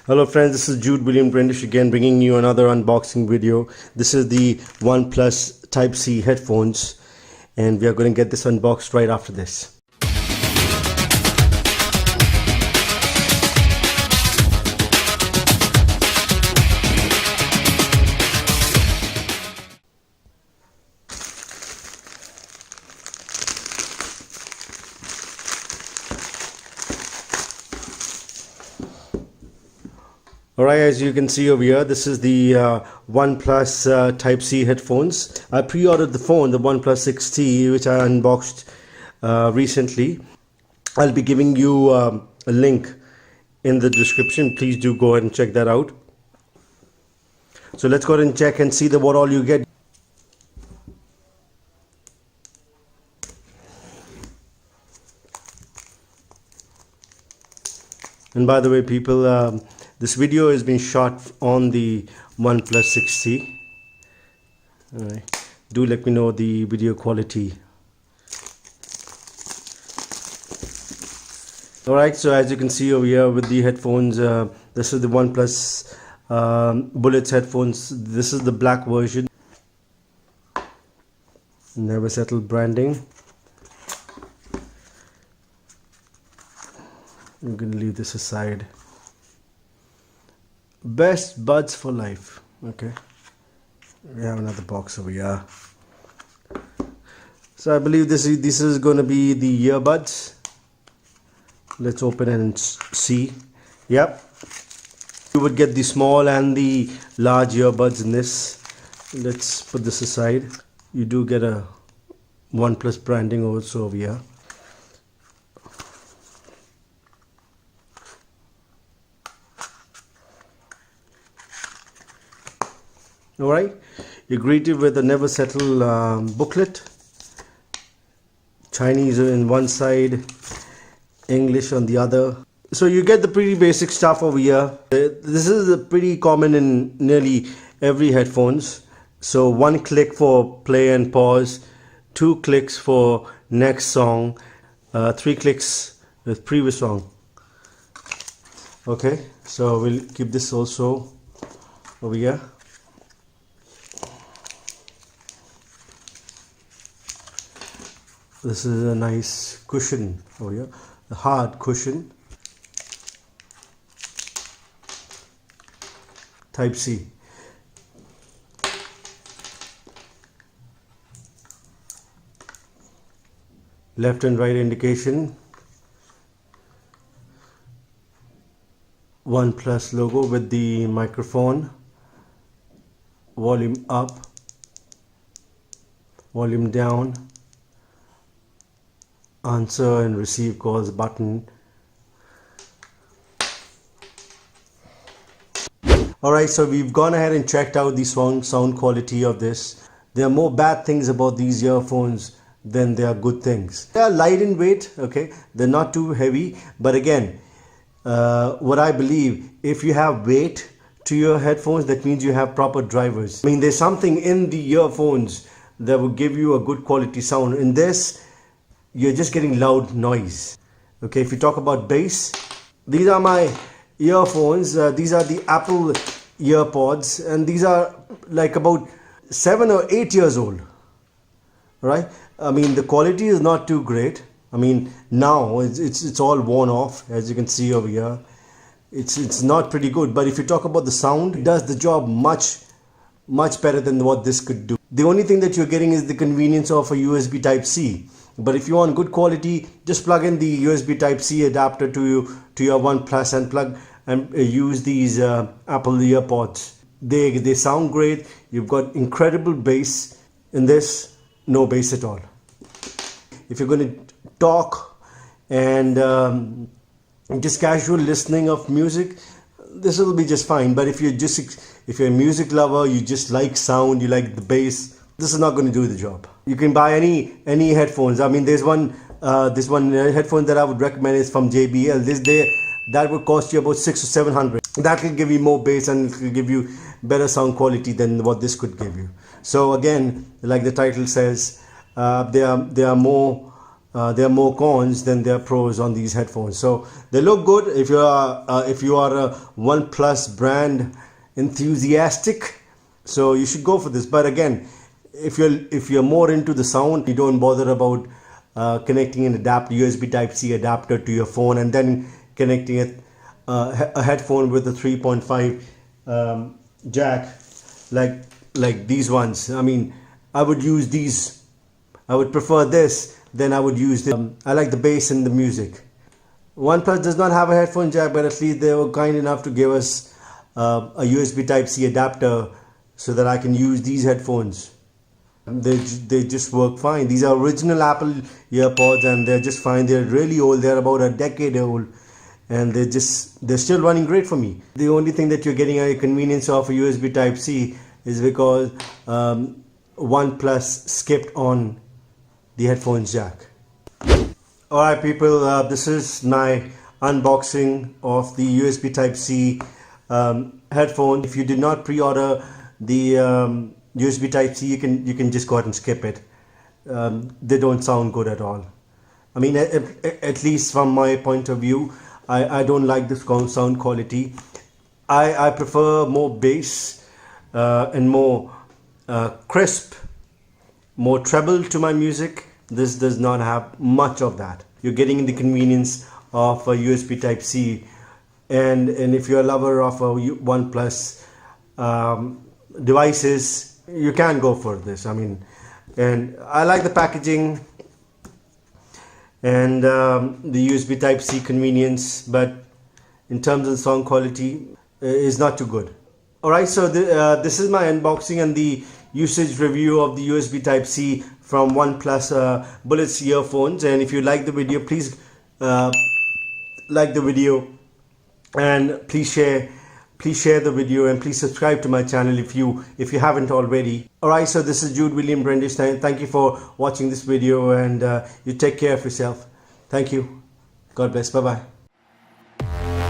Hello friends, this is Jude William Brendish again, bringing you another unboxing video. This is the OnePlus Type-C headphones, and we are going to get this unboxed right after this. Alright, as you can see over here, this is the OnePlus Type-C headphones. I pre-ordered the phone, the OnePlus 6T, which I unboxed recently. I'll be giving you a link in the description. Please do go ahead and check that out. So let's go ahead and check and see what all you get. And by the way, people, this video has been shot on the OnePlus 6T. Alright, do let me know the video quality. Alright, so as you can see over here with the headphones, this is the OnePlus Bullets headphones. This is the black version. Never Settle branding. I'm going to leave this aside. Best buds for life. Okay, we have another box over here. So I believe this is going to be the earbuds. Let's open it and see. Yep, you would get the small and the large earbuds in this. Let's put this aside. You do get a OnePlus branding also over here. Alright, you're greeted with a Never Settle booklet. Chinese on one side, English on the other. So you get the pretty basic stuff over here. This is pretty common in nearly every headphones. So 1 click for play and pause, 2 clicks for next song, 3 clicks with previous song. Okay, so we'll keep this also over here. This is a nice cushion over here, a hard cushion. Type-C. Left and right indication. OnePlus logo with the microphone. Volume up, volume down. Answer and receive calls button. Alright, so we've gone ahead and checked out the sound quality of this. There are more bad things about these earphones than there are good things. They are light in weight, okay, they're not too heavy, but again, what I believe, if you have weight to your headphones, that means you have proper drivers. I mean, there's something in the earphones that will give you a good quality sound. In this, you're just getting loud noise. Okay, if you talk about bass, these are my earphones. These are the Apple Earpods, and these are like about 7 or 8 years old. Right? I mean, the quality is not too great. I mean, now it's all worn off, as you can see over here. It's not pretty good. But if you talk about the sound, it does the job much better than what this could do. The only thing that you're getting is the convenience of a USB Type-C. But if you want good quality, just plug in the USB Type-C adapter to your OnePlus and plug and use these Apple Earpods. They sound great. You've got incredible bass. In this, no bass at all. If you're going to talk and just casual listening of music, this will be just fine. But if you're a music lover, you just like sound, you like the bass, this is not going to do the job. You can buy any headphones. I mean, there's one headphone that I would recommend is from JBL. That would cost you about 600 or 700. That will give you more bass and it will give you better sound quality than what this could give you. So again, like the title says, there are more there are more cons than there are pros on these headphones. So they look good if you are a OnePlus brand enthusiastic. So you should go for this. But again, if you're more into the sound, you don't bother about connecting an USB Type-C adapter to your phone and then connecting a headphone with a 3.5 jack like these ones. I mean, I would use these. I would prefer this than I would use them. I like the bass and the music. OnePlus does not have a headphone jack, but at least they were kind enough to give us a USB Type-C adapter so that I can use these headphones. They just work fine. These are original Apple Earpods and they're just fine. They're really old. They're about a decade old and they're still running great for me. The only thing that you're getting a convenience of a USB Type-C is because OnePlus skipped on the headphones jack. Alright people, this is my unboxing of the USB Type-C headphone. If you did not pre-order the USB Type-C, you can just go ahead and skip it. They don't sound good at all. I mean, at least from my point of view, I don't like this sound quality. I prefer more bass and more crisp, more treble to my music. This does not have much of that. You're getting the convenience of a USB Type-C, and if you're a lover of a OnePlus devices, you can go for this. I mean, and I like the packaging and the USB Type-C convenience, but in terms of sound quality, is not too good. Alright, so this is my unboxing and the usage review of the USB Type-C from OnePlus Bullets earphones. And if you like the video, please like the video and please share the video and please subscribe to my channel if you haven't already. Alright, so this is Jude William Brendish. Thank you for watching this video and you take care of yourself. Thank you. God bless. Bye bye.